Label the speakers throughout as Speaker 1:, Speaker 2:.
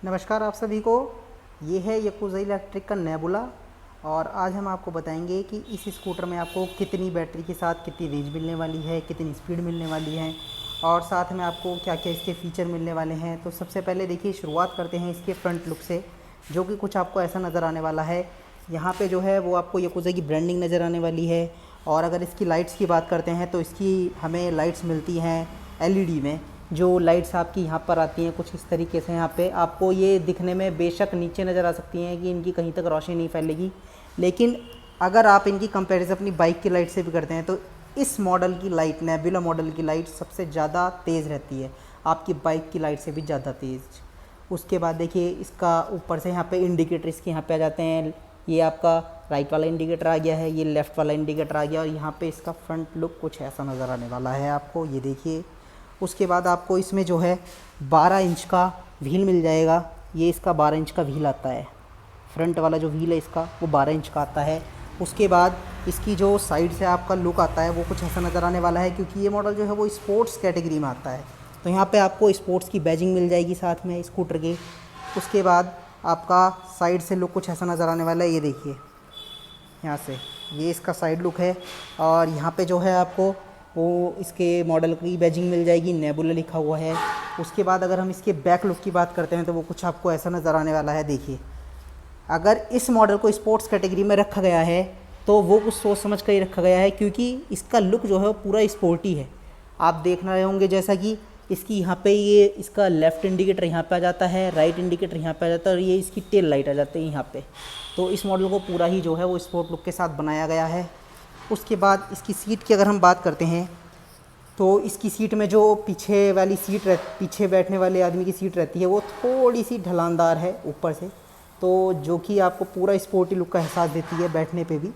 Speaker 1: नमस्कार आप सभी को। ये है याकुज़ा इलेक्ट्रिक का नेबुला और आज हम आपको बताएंगे कि इस स्कूटर में आपको कितनी बैटरी के साथ कितनी रेंज मिलने वाली है, कितनी स्पीड मिलने वाली है और साथ में आपको क्या क्या इसके फ़ीचर मिलने वाले हैं। तो सबसे पहले देखिए शुरुआत करते हैं इसके फ्रंट लुक से, जो कि कुछ आपको ऐसा नज़र आने वाला है। यहाँ पे जो है वो आपको याकुज़ा की ब्रांडिंग नज़र आने वाली है। और अगर इसकी लाइट्स की बात करते हैं तो इसकी हमें लाइट्स मिलती हैं एलईडी में। जो लाइट्स आपकी यहाँ पर आती हैं कुछ इस तरीके से, यहाँ पे आपको ये दिखने में बेशक नीचे नज़र आ सकती हैं कि इनकी कहीं तक रोशनी नहीं फैलेगी, लेकिन अगर आप इनकी कंपैरिजन अपनी बाइक की लाइट से भी करते हैं तो इस मॉडल की लाइट, नेबुला मॉडल की लाइट सबसे ज़्यादा तेज़ रहती है, आपकी बाइक की लाइट से भी ज़्यादा तेज़। उसके बाद देखिए इसका ऊपर से यहाँ पे इंडिकेटर इसके यहाँ पे आ जाते हैं। ये आपका राइट वाला इंडिकेटर आ गया है, ये लेफ़्ट वाला इंडिकेटर आ गया और यहाँ पे इसका फ्रंट लुक कुछ ऐसा नज़र आने वाला है आपको, ये देखिए। उसके बाद आपको इसमें जो है 12 इंच का व्हील मिल जाएगा। ये इसका 12 इंच का व्हील आता है, फ्रंट वाला जो व्हील है इसका वो 12 इंच का आता है। उसके बाद इसकी जो साइड से आपका लुक आता है वो कुछ ऐसा नज़र आने वाला है, क्योंकि ये मॉडल जो है वो स्पोर्ट्स कैटेगरी में आता है, तो यहाँ पे आपको स्पोर्ट्स की बैजिंग मिल जाएगी साथ में स्कूटर के। उसके बाद आपका साइड से लुक कुछ ऐसा नज़र आने वाला है, ये देखिए यहाँ से, ये इसका साइड लुक है। और यहाँ पे जो है आपको वो इसके मॉडल की बैजिंग मिल जाएगी, नेबुला लिखा हुआ है। उसके बाद अगर हम इसके बैक लुक की बात करते हैं तो वो कुछ आपको ऐसा नज़र आने वाला है। देखिए, अगर इस मॉडल को स्पोर्ट्स कैटेगरी में रखा गया है तो वो कुछ सोच समझ कर ही रखा गया है, क्योंकि इसका लुक जो है वो पूरा स्पोर्टी है। आप देख रहे होंगे जैसा कि इसकी यहाँ पे ये इसका लेफ़्ट इंडिकेटर यहाँ पे आ जाता है, राइट इंडिकेटर यहाँ पे आ जाता है और ये इसकी टेल लाइट आ जाती है यहाँ पे। तो इस मॉडल को पूरा ही जो है वो स्पोर्ट लुक के साथ बनाया गया है। उसके बाद इसकी सीट की अगर हम बात करते हैं तो इसकी सीट में जो पीछे वाली सीट पीछे बैठने वाले आदमी की सीट रहती है वो थोड़ी सी ढलानदार है ऊपर से, तो जो कि आपको पूरा स्पोर्टी लुक का एहसास देती है बैठने पे भी।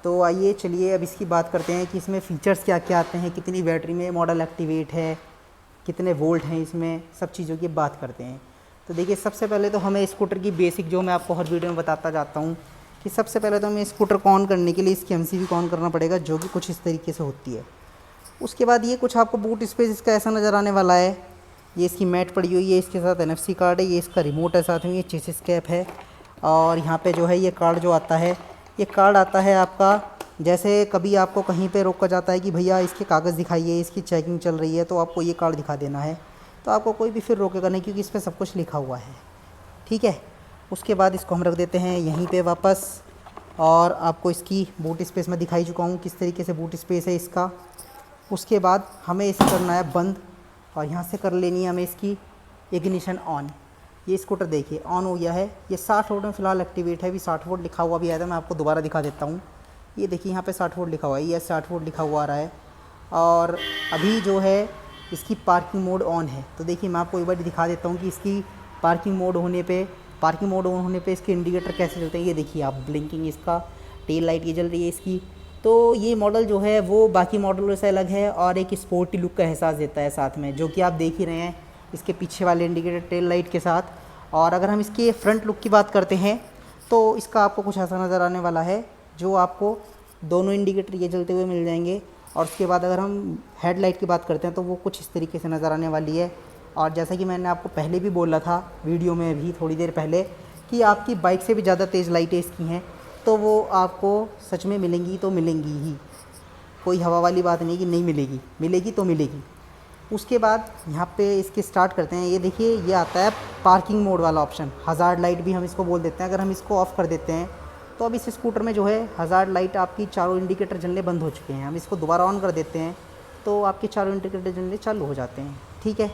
Speaker 1: तो आइए चलिए अब इसकी बात करते हैं कि इसमें फ़ीचर्स क्या क्या आते हैं, कितनी बैटरी में मॉडल एक्टिवेट है, कितने वोल्ट हैं इसमें, सब चीज़ों की बात करते हैं। तो देखिए सबसे पहले तो हमें स्कूटर की बेसिक, जो मैं आपको हर वीडियो में बताता जाता हूँ, कि सबसे पहले तो हमें स्कूटर को ऑन करने के लिए इसकी एमसीबी को ऑन करना पड़ेगा, जो कि कुछ इस तरीके से होती है। उसके बाद ये कुछ आपको बूट स्पेस इसका ऐसा नज़र आने वाला है। ये इसकी मैट पड़ी हुई है, इसके साथ NFC कार्ड है, ये इसका रिमोट है, साथ में ये चेसिस कैप है। और यहाँ पे जो है ये कार्ड जो आता है, ये कार्ड आता है आपका, जैसे कभी आपको कहीं पे रोका जाता है कि भैया इसके कागज़ दिखाइए, इसकी चेकिंग चल रही है, तो आपको ये कार्ड दिखा देना है, तो आपको कोई भी फिर रोकेगा नहीं, क्योंकि इस पर सब कुछ लिखा हुआ है, ठीक है। उसके बाद इसको हम रख देते हैं यहीं पे वापस। और आपको इसकी बूट स्पेस में दिखाई चुका हूँ किस तरीके से बूट स्पेस है इसका। उसके बाद हमें इसे करना है बंद और यहाँ से कर लेनी है हमें इसकी इग्निशन ऑन। ये स्कूटर देखिए ऑन हो गया है। ये 60 वोल्ट में फ़िलहाल एक्टिवेट है, अभी 60 वोल्ट लिखा हुआ भी आया था, मैं आपको दोबारा दिखा देता हूँ। ये देखिए यहाँ पे 60 वोल्ट लिखा हुआ है, ये 60 वोल्ट लिखा हुआ आ रहा है। और अभी जो है इसकी पार्किंग मोड ऑन है, तो देखिए मैं आपको एक बार दिखा देता हूँ कि इसकी पार्किंग मोड होने पे इसके इंडिकेटर कैसे चलते हैं। ये देखिए आप, ब्लिंकिंग इसका, टेल लाइट ये जल रही है इसकी। तो ये मॉडल जो है वो बाकी मॉडलों से अलग है और एक स्पोर्टी लुक का एहसास देता है साथ में, जो कि आप देख ही रहे हैं इसके पीछे वाले इंडिकेटर टेल लाइट के साथ। और अगर हम इसके फ्रंट लुक की बात करते हैं तो इसका आपको कुछ ऐसा नज़र आने वाला है, जो आपको दोनों इंडिकेटर ये जलते हुए मिल जाएंगे। और उसके बाद अगर हम हेडलाइट की बात करते हैं तो वो कुछ इस तरीके से नज़र आने वाली है। और जैसा कि मैंने आपको पहले भी बोला था वीडियो में भी थोड़ी देर पहले, कि आपकी बाइक से भी ज़्यादा तेज़ लाइटें इसकी हैं, तो वो आपको सच में मिलेंगी तो मिलेंगी ही, कोई हवा वाली बात नहीं कि नहीं मिलेगी, मिलेगी तो मिलेगी। उसके बाद यहाँ पे इसके स्टार्ट करते हैं। ये देखिए ये आता है पार्किंग मोड वाला ऑप्शन, हज़ार्ड लाइट भी हम इसको बोल देते हैं। अगर हम इसको ऑफ़ कर देते हैं तो अब इस स्कूटर में जो है हज़ार्ड लाइट, आपकी चारों इंडिकेटर जलने बंद हो चुके हैं। हम इसको दोबारा ऑन कर देते हैं तो आपके चारों इंडिकेटर जलने चालू हो जाते हैं, ठीक है।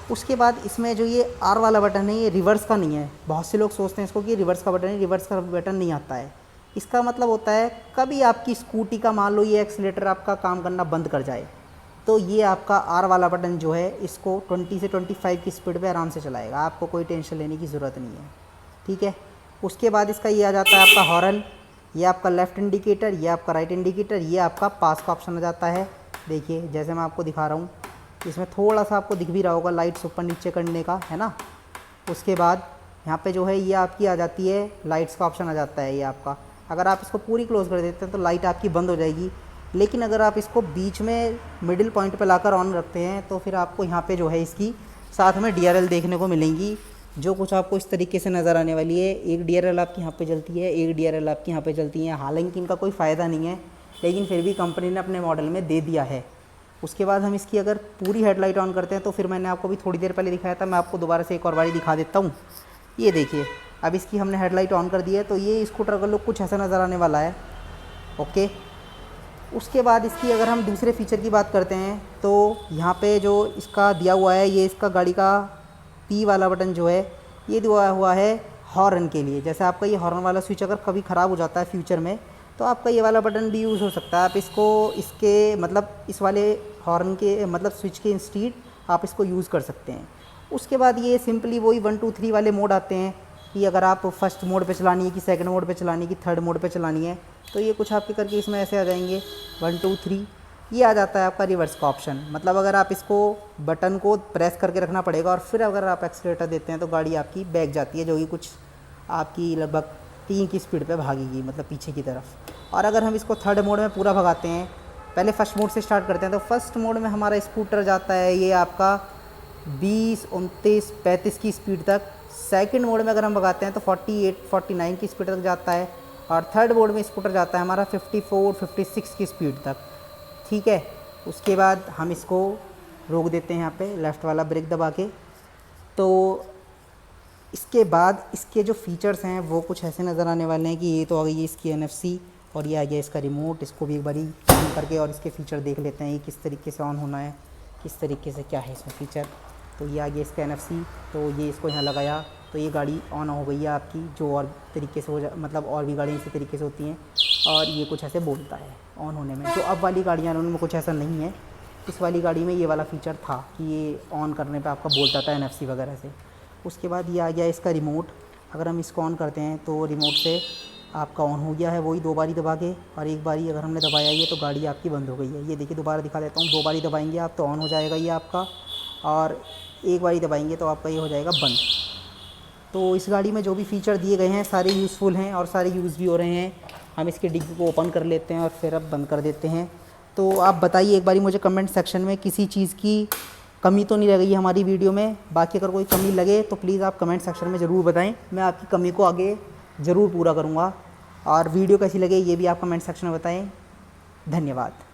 Speaker 1: उसके बाद इसमें जो ये R वाला बटन है, ये रिवर्स का नहीं है। बहुत से लोग सोचते हैं इसको कि रिवर्स का बटन है, रिवर्स का बटन नहीं आता है। इसका मतलब होता है कभी आपकी स्कूटी का मान लो ये एक्सीलेटर आपका काम करना बंद कर जाए, तो ये आपका R वाला बटन जो है इसको 20 से 25 की स्पीड पे आराम से चलाएगा, आपको कोई टेंशन लेने की ज़रूरत नहीं है, ठीक है। उसके बाद इसका ये आ जाता है आपका हॉर्न, ये आपका लेफ़्ट इंडिकेटर, ये आपका राइट इंडिकेटर, ये आपका पास का ऑप्शन आ जाता है। देखिए जैसे मैं आपको दिखा रहा हूँ, इसमें थोड़ा सा आपको दिख भी रहा होगा लाइट्स ऊपर नीचे करने का, है ना। उसके बाद यहाँ पे जो है ये आपकी आ जाती है लाइट्स का ऑप्शन आ जाता है। ये आपका, अगर आप इसको पूरी क्लोज़ कर देते हैं तो लाइट आपकी बंद हो जाएगी, लेकिन अगर आप इसको बीच में मिडिल पॉइंट पे लाकर ऑन रखते हैं तो फिर आपको यहाँ पे जो है इसकी साथ में DRL देखने को मिलेंगी, जो कुछ आपको इस तरीके से नज़र आने वाली है। एक DRL आपकी यहाँ पे जलती है, एक DRL आपकी यहाँ पे जलती है। हालांकि इनका कोई फ़ायदा नहीं है, लेकिन फिर भी कंपनी ने अपने मॉडल में दे दिया है। उसके बाद हम इसकी अगर पूरी हेडलाइट ऑन करते हैं तो फिर मैंने आपको भी थोड़ी देर पहले दिखाया था, मैं आपको दोबारा से एक और बारी दिखा देता हूँ। ये देखिए, अब इसकी हमने हेडलाइट ऑन कर दी है, तो ये स्कूटर का लुक कुछ ऐसा नज़र आने वाला है। ओके, उसके बाद इसकी अगर हम दूसरे फीचर की बात करते हैं तो यहाँ पे जो इसका दिया हुआ है, ये इसका गाड़ी का P वाला बटन जो है ये दिया हुआ है हॉर्न के लिए। जैसे आपका ये हॉर्न वाला स्विच अगर कभी ख़राब हो जाता है फ्यूचर में, तो आपका ये वाला बटन भी यूज़ हो सकता है। आप इसको इसके मतलब इस वाले हॉर्न के मतलब स्विच के इंस्टीड आप इसको यूज़ कर सकते हैं। उसके बाद ये सिंपली वही 1 2 3 वाले मोड आते हैं कि अगर आप फर्स्ट मोड पे चलानी है कि सेकंड मोड पे चलानी है कि थर्ड मोड पे चलानी है, तो ये कुछ आपके करके इसमें ऐसे आ जाएंगे 1 2 3। ये आ जाता है आपका रिवर्स का ऑप्शन। मतलब अगर आप इसको बटन को प्रेस करके रखना पड़ेगा और फिर अगर आप एक्सीलेटर देते हैं तो गाड़ी आपकी बैक जाती है, जो कि कुछ आपकी लगभग 3 की स्पीड पे भागेगी, मतलब पीछे की तरफ। और अगर हम इसको थर्ड मोड में पूरा भगाते हैं, पहले फर्स्ट मोड से स्टार्ट करते हैं, तो फर्स्ट मोड में हमारा स्कूटर जाता है ये आपका 20 29 35 की स्पीड तक। सेकंड मोड में अगर हम भगाते हैं तो 48 49 की स्पीड तक जाता है। और थर्ड मोड में स्कूटर जाता है हमारा 54 56 की स्पीड तक। ठीक है, उसके बाद हम इसको रोक देते हैं यहाँ पे लेफ़्ट वाला ब्रेक दबा के। तो इसके बाद इसके जो फीचर्स हैं वो कुछ ऐसे नज़र आने वाले हैं कि ये तो आ गई है इसकी NFC और ये आ गया इसका रिमोट। इसको भी एक बारी ऑन करके और इसके फ़ीचर देख लेते हैं, ये किस तरीके से ऑन होना है, किस तरीके से क्या है इसमें फ़ीचर। तो ये आ गया इसका NFC, तो ये इसको यहाँ लगाया तो ये गाड़ी ऑन हो गई है आपकी, जो और तरीके से मतलब और भी गाड़ियाँ इसी तरीके से होती हैं। और ये कुछ ऐसे बोलता है ऑन होने में। जो अब वाली गाड़ियाँ उनमें कुछ ऐसा नहीं है, इस वाली गाड़ी में ये वाला फ़ीचर था कि ये ऑन करने पे आपका बोलता था NFC वगैरह से। उसके बाद ये आ गया इसका रिमोट। अगर हम इसको ऑन करते हैं तो रिमोट से आपका ऑन हो गया है, वही 2 बारी दबा के। और एक बारी अगर हमने दबाया ये तो गाड़ी आपकी बंद हो गई है। ये देखिए दोबारा दिखा देता हूँ, 2 बारी दबाएंगे आप तो ऑन हो जाएगा ये आपका, और एक बारी दबाएंगे तो आपका ये हो जाएगा बंद। तो इस गाड़ी में जो भी फ़ीचर दिए गए हैं सारे यूज़फुल हैं और सारे यूज़ भी हो रहे हैं। हम इसके डिग्गी को ओपन कर लेते हैं और फिर अब बंद कर देते हैं। तो आप बताइए एक बारी मुझे कमेंट सेक्शन में, किसी चीज़ की कमी तो नहीं रह गई हमारी वीडियो में। बाकी अगर कोई कमी लगे तो प्लीज़ आप कमेंट सेक्शन में ज़रूर बताएं, मैं आपकी कमी को आगे ज़रूर पूरा करूँगा। और वीडियो कैसी लगे ये भी आप कमेंट सेक्शन में बताएं। धन्यवाद।